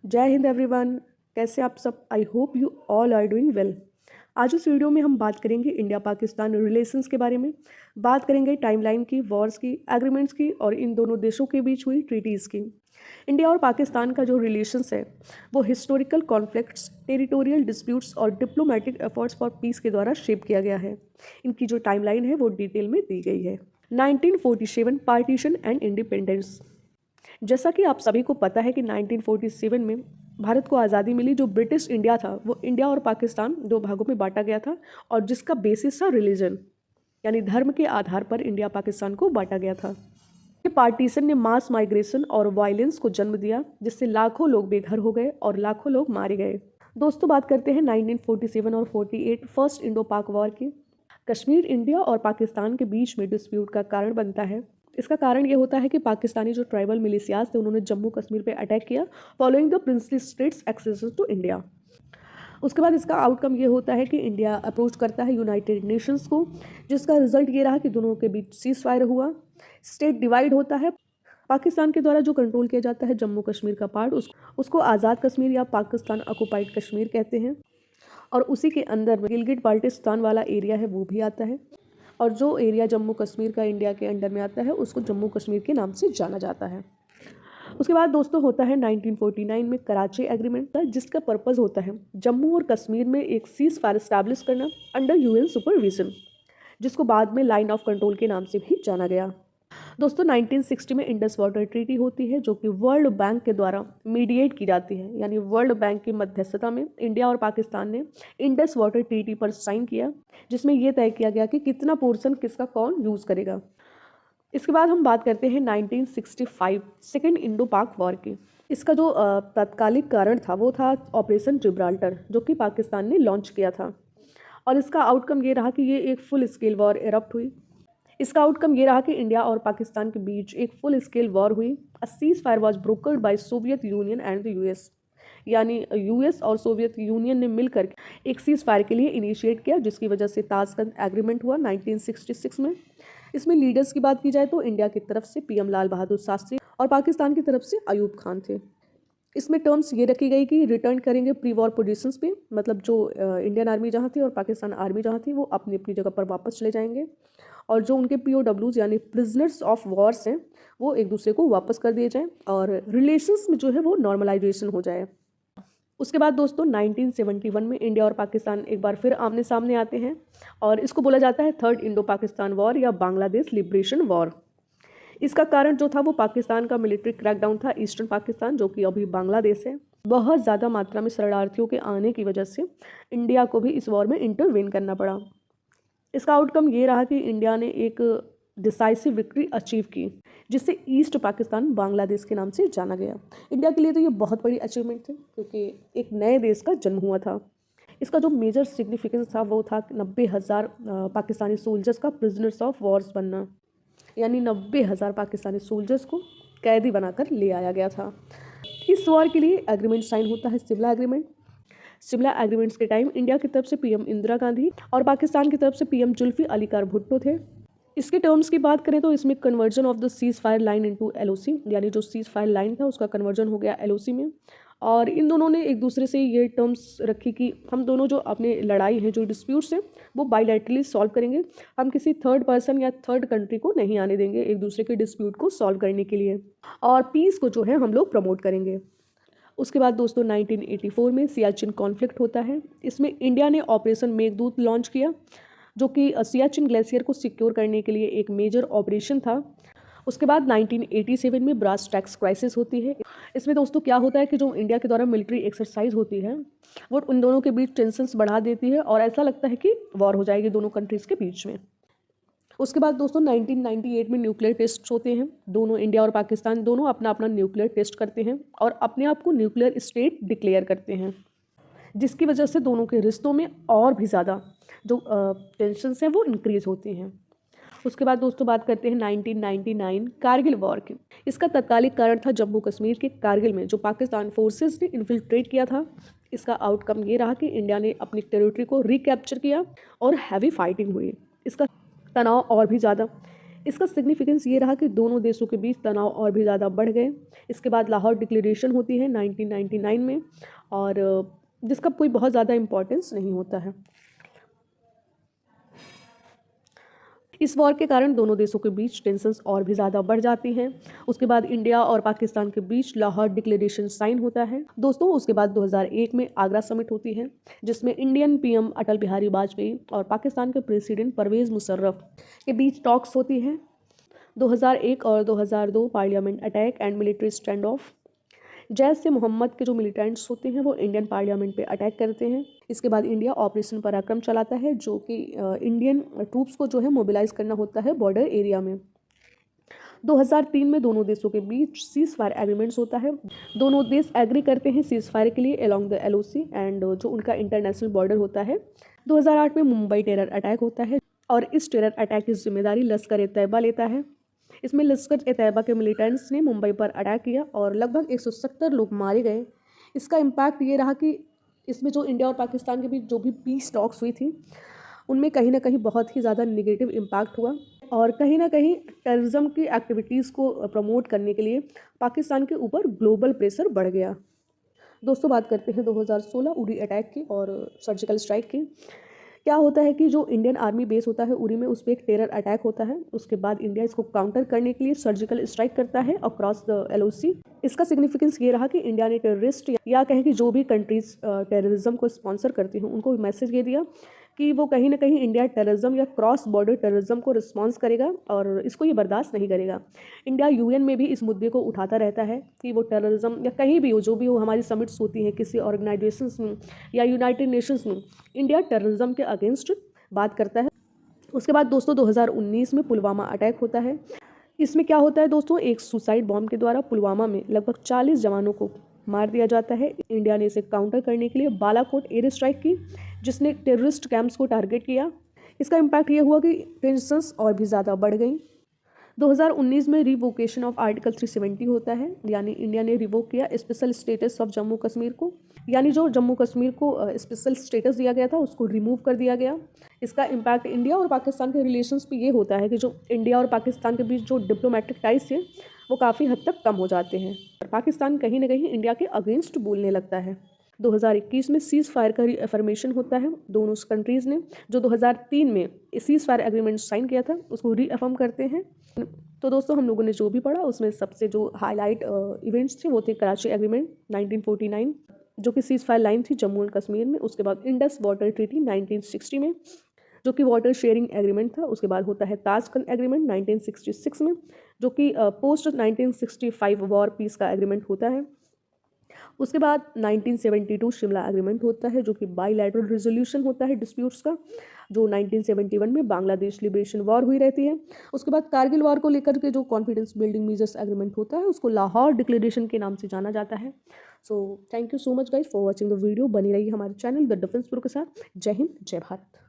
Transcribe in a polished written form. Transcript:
जय हिंद एवरीवन। कैसे आप सब? I hope you all are doing well. आज इस वीडियो में हम बात करेंगे इंडिया पाकिस्तान रिलेशंस के बारे में। बात करेंगे टाइमलाइन की, वॉर्स की, एग्रीमेंट्स की और इन दोनों देशों के बीच हुई ट्रीटीज़ की। इंडिया और पाकिस्तान का जो रिलेशंस है वो हिस्टोरिकल कॉन्फ्लिक्ट्स, टेरिटोरियल डिस्प्यूट्स और डिप्लोमेटिक एफर्ट्स फॉर पीस के द्वारा शेप किया गया है। इनकी जो टाइमलाइन है वो डिटेल में दी गई है। 1947 पार्टीशन एंड इंडिपेंडेंस। जैसा कि आप सभी को पता है कि 1947 में भारत को आज़ादी मिली। जो ब्रिटिश इंडिया था वो इंडिया और पाकिस्तान दो भागों में बांटा गया था और जिसका बेसिस था रिलीजन, यानी धर्म के आधार पर इंडिया पाकिस्तान को बांटा गया था। ये पार्टीशन ने मास माइग्रेशन और वायलेंस को जन्म दिया, जिससे लाखों लोग बेघर हो गए और लाखों लोग मारे गए। दोस्तों, बात करते हैं 1947 और 48 फर्स्ट इंडो पाक वॉर की। कश्मीर इंडिया और पाकिस्तान के बीच में डिस्प्यूट का कारण बनता है। इसका कारण ये होता है कि पाकिस्तानी जो ट्राइबल मिलिशियाज थे उन्होंने जम्मू कश्मीर पे अटैक किया following the princely states access to India. उसके बाद इसका आउटकम ये होता है कि इंडिया अप्रोच करता है यूनाइटेड नेशंस को, जिसका रिजल्ट ये रहा कि दोनों के बीच सीज फायर हुआ। स्टेट डिवाइड होता है। पाकिस्तान के द्वारा जो कंट्रोल किया जाता है जम्मू कश्मीर का पार्ट, उसको आज़ाद कश्मीर या पाकिस्तान ऑक्युपाइड कश्मीर कहते हैं, और उसी के अंदर में गिलगिट बाल्टिस्तान वाला एरिया है वो भी आता है, और जो एरिया जम्मू कश्मीर का इंडिया के अंडर में आता है उसको जम्मू कश्मीर के नाम से जाना जाता है। उसके बाद दोस्तों होता है 1949 में कराची एग्रीमेंट, जिसका पर्पस होता है जम्मू और कश्मीर में एक सीज फायर स्टैब्लिश करना अंडर यूएन सुपरविजन, जिसको बाद में लाइन ऑफ कंट्रोल के नाम से भी जाना गया। दोस्तों 1960 में इंडस वाटर ट्रीटी होती है, जो कि वर्ल्ड बैंक के द्वारा मीडिएट की जाती है, यानी वर्ल्ड बैंक की मध्यस्थता में इंडिया और पाकिस्तान ने इंडस वाटर ट्रीटी पर साइन किया, जिसमें यह तय किया गया कि कितना पोर्शन किसका कौन यूज़ करेगा। इसके बाद हम बात करते हैं 1965 सेकेंड इंडो पाक वॉर की। इसका जो तात्कालिक कारण था वो था ऑपरेशन जिब्राल्टर, जो कि पाकिस्तान ने लॉन्च किया था, और इसका आउटकम ये रहा कि ये एक फुल स्केल वॉर एरप्ट हुई। इसका आउटकम ये रहा कि इंडिया और पाकिस्तान के बीच एक फुल स्केल वॉर हुई। A ceasefire was brokered by Soviet Union and the US, यानी यूएस और सोवियत यूनियन ने मिलकर एक सीज फायर के लिए इनिशिएट किया, जिसकी वजह से ताशकंद एग्रीमेंट हुआ 1966 में। इसमें लीडर्स की बात की जाए तो इंडिया की तरफ से पीएम लाल बहादुर शास्त्री और पाकिस्तान की तरफ से अयूब खान थे। इसमें टर्म्स ये रखी गई कि रिटर्न करेंगे प्री वॉर पोजीशंस पे, मतलब जो इंडियन आर्मी जहाँ थी और पाकिस्तान आर्मी जहाँ थी वो अपनी अपनी जगह पर वापस चले जाएंगे, और जो उनके POWs यानी प्रिजनर्स ऑफ वॉर्स हैं वो एक दूसरे को वापस कर दिए जाएं और रिलेशंस में जो है वो नॉर्मलाइजेशन हो जाए। उसके बाद दोस्तों 1971 में इंडिया और पाकिस्तान एक बार फिर आमने सामने आते हैं, और इसको बोला जाता है थर्ड इंडो पाकिस्तान वॉर या बांग्लादेश लिबरेशन वॉर। इसका कारण जो था वो पाकिस्तान का मिलिट्री क्रैकडाउन था ईस्टर्न पाकिस्तान, जो कि अभी बांग्लादेश है। बहुत ज़्यादा मात्रा में शरणार्थियों के आने की वजह से इंडिया को भी इस वॉर में इंटरवेन करना पड़ा। इसका आउटकम ये रहा कि इंडिया ने एक डिसाइसिव विक्ट्री अचीव की, जिससे ईस्ट पाकिस्तान बांग्लादेश के नाम से जाना गया। इंडिया के लिए तो ये बहुत बड़ी अचीवमेंट थी, क्योंकि एक नए देश का जन्म हुआ था। इसका जो मेजर सिग्निफिकेंस था वो था 90,000 पाकिस्तानी सोल्जर्स का प्रिजनर्स ऑफ वॉर्स बनना, यानी 90,000 पाकिस्तानी सोल्जर्स को कैदी बनाकर ले आया गया था। इस वॉर के लिए एग्रीमेंट साइन होता है सिमला एग्रीमेंट। सिमला एग्रीमेंट्स के टाइम इंडिया की तरफ से पीएम इंदिरा गांधी और पाकिस्तान की तरफ से पीएम जुल्फी अली कार भुट्टो थे। इसके टर्म्स की बात करें तो इसमें conversion of the cease fire line into LOC, यानी जो सीज फायर लाइन था उसका कन्वर्जन हो गया LOC में, और इन दोनों ने एक दूसरे से ये टर्म्स रखी कि हम दोनों जो अपने लड़ाई है, जो डिस्प्यूट्स हैं, वो बायलैटरली सॉल्व करेंगे। हम किसी थर्ड पर्सन या थर्ड कंट्री को नहीं आने देंगे एक दूसरे के डिस्प्यूट को सॉल्व करने के लिए, और पीस को जो है हम लोग प्रमोट करेंगे। उसके बाद दोस्तों 1984 में सियाचिन कॉन्फ्लिक्ट होता है। इसमें इंडिया ने ऑपरेशन मेघदूत लॉन्च किया, जो कि सियाचिन ग्लेशियर को सिक्योर करने के लिए एक मेजर ऑपरेशन था। उसके बाद 1987 में ब्रास टैक्स क्राइसिस होती है। इसमें दोस्तों क्या होता है कि जो इंडिया के द्वारा मिलिट्री एक्सरसाइज होती है वो उन दोनों के बीच टेंशन्स बढ़ा देती है, और ऐसा लगता है कि वॉर हो जाएगी दोनों कंट्रीज़ के बीच में। उसके बाद दोस्तों 1998 में न्यूक्लियर टेस्ट होते हैं। दोनों इंडिया और पाकिस्तान दोनों अपना अपना न्यूक्लियर टेस्ट करते हैं और अपने आप को न्यूक्लियर स्टेट डिक्लेयर करते हैं, जिसकी वजह से दोनों के रिश्तों में और भी ज़्यादा जो टेंशन्स हैं वो इंक्रीज़ होती हैं। उसके बाद दोस्तों बात करते हैं 1999 कारगिल वॉर की। इसका तत्कालिक कारण था जम्मू कश्मीर के कारगिल में जो पाकिस्तान फोर्सेस ने इन्फिल्ट्रेट किया था। इसका आउटकम ये रहा कि इंडिया ने अपनी टेरिटरी को रिकैप्चर किया और हैवी फाइटिंग हुई। इसका तनाव और भी ज़्यादा इसका सिग्निफिकेंस ये रहा कि दोनों देशों के बीच तनाव और भी ज़्यादा बढ़ गए। इसके बाद लाहौर डिक्लेरेशन होती है 1999 में, और जिसका कोई बहुत ज़्यादा इम्पोर्टेंस नहीं होता है। इस वॉर के कारण दोनों देशों के बीच टेंशन्स और भी ज़्यादा बढ़ जाती हैं। उसके बाद इंडिया और पाकिस्तान के बीच लाहौर डिक्लेरेशन साइन होता है। दोस्तों, उसके बाद 2001 में आगरा समिट होती है, जिसमें इंडियन पीएम अटल बिहारी वाजपेयी और पाकिस्तान के प्रेसिडेंट परवेज़ मुशर्रफ के बीच टॉक्स होती हैं। 2001 और 2002 parliament attack and military stand of. Jaish से मोहम्मद के जो मिलिटेंट्स होते हैं वो इंडियन पार्लियामेंट पे अटैक करते हैं। इसके बाद इंडिया ऑपरेशन पराक्रम चलाता है, जो कि इंडियन ट्रूप्स को जो है मोबिलाइज करना होता है बॉर्डर एरिया में। 2003 में दोनों देशों के बीच सीज फायर एग्रीमेंट्स होता है। दोनों देश एग्री करते हैं सीज फायर के लिए अलोंग द LOC एंड जो उनका इंटरनेशनल बॉर्डर होता है। 2008 में मुंबई टेरर अटैक होता है, और इस टेरर अटैक की जिम्मेदारी लश्कर-ए-तैयबा लेता है। इसमें लश्कर-ए-तैयबा के मिलिटेंट्स ने मुंबई पर अटैक किया और लगभग 170 लोग मारे गए। इसका इम्पैक्ट ये रहा कि इसमें जो इंडिया और पाकिस्तान के बीच जो भी पीस टॉक्स हुई थी, उनमें कहीं ना कहीं बहुत ही ज़्यादा निगेटिव इम्पैक्ट हुआ, और कहीं ना कहीं टेररिज्म की एक्टिविटीज़ को प्रमोट करने के लिए पाकिस्तान के ऊपर ग्लोबल प्रेशर बढ़ गया। दोस्तों, बात करते हैं 2016 उरी अटैक की और सर्जिकल स्ट्राइक की। क्या होता है कि जो इंडियन आर्मी बेस होता है उरी में, उस पर एक टेरर अटैक होता है। उसके बाद इंडिया इसको काउंटर करने के लिए सर्जिकल स्ट्राइक करता है अक्रॉस द LOC। इसका सिग्निफिकेंस ये रहा कि इंडिया ने टेररिस्ट या कहें कि जो भी कंट्रीज टेररिज्म को स्पॉन्सर करती हैं उनको मैसेज ये दिया कि वो कहीं ना कहीं इंडिया टेररिज्म या क्रॉस बॉर्डर टेररिज्म को रिस्पॉन्स करेगा और इसको ये बर्दाश्त नहीं करेगा। इंडिया UN में भी इस मुद्दे को उठाता रहता है कि वो टेररिज्म या कहीं भी हो, जो भी हो, हमारी समिट्स होती हैं किसी ऑर्गेनाइजेशंस में या यूनाइटेड नेशंस में, इंडिया टेररिज्म के अगेंस्ट बात करता है। उसके बाद दोस्तों 2019 में पुलवामा अटैक होता है। इसमें क्या होता है दोस्तों, एक सुसाइड बॉम्ब के द्वारा पुलवामा में लगभग 40 जवानों को मार दिया जाता है। इंडिया ने इसे काउंटर करने के लिए बालाकोट एयर स्ट्राइक की, जिसने टेररिस्ट कैंप्स को टारगेट किया। इसका इम्पैक्ट ये हुआ कि टेंशन्स और भी ज़्यादा बढ़ गई। 2019 में रिवोकेशन ऑफ आर्टिकल 370 होता है, यानी इंडिया ने रिवोक किया special status of Jammu Kashmir को, यानी जो जम्मू कश्मीर को स्पेशल स्टेटस दिया गया था उसको रिमूव कर दिया गया। इसका इम्पैक्ट इंडिया और पाकिस्तान के रिलेशंस पे ये होता है कि जो इंडिया और पाकिस्तान के बीच जो डिप्लोमेटिक टाइज थे वो काफ़ी हद तक कम हो जाते हैं, और पाकिस्तान कहीं ना कहीं इंडिया के अगेंस्ट बोलने लगता है। 2021 में सीज फायर का रीअफर्मेशन होता है। दोनों कंट्रीज़ ने जो 2003 में सीज फायर एग्रीमेंट साइन किया था उसको रीअफर्म करते हैं। तो दोस्तों, हम लोगों ने जो भी पढ़ा उसमें सबसे जो हाईलाइट इवेंट्स थे वो थे कराची एग्रीमेंट 1949, जो कि सीज फायर लाइन थी जम्मू एंड कश्मीर में। उसके बाद इंडस वाटर ट्रीटी 1960 में, जो कि वाटर शेयरिंग एग्रीमेंट था। उसके बाद होता है ताशकंद एग्रीमेंट 1966 में, जो कि पोस्ट 1965 वॉर पीस का एग्रीमेंट होता है। उसके बाद 1972 शिमला एग्रीमेंट होता है, जो कि बाईलैटरल रिजोल्यूशन होता है डिस्प्यूट्स का, जो 1971 में बांग्लादेश लिबरेशन वॉर हुई रहती है। उसके बाद कारगिल वॉर को लेकर के जो कॉन्फिडेंस बिल्डिंग मेजर्स एग्रीमेंट होता है उसको लाहौर डिक्लेरेशन के नाम से जाना जाता है। So thank you so much guys for watching the video. बनी रही हमारे चैनल द डिफेंस प्रो के साथ। जय हिंद, जय भारत।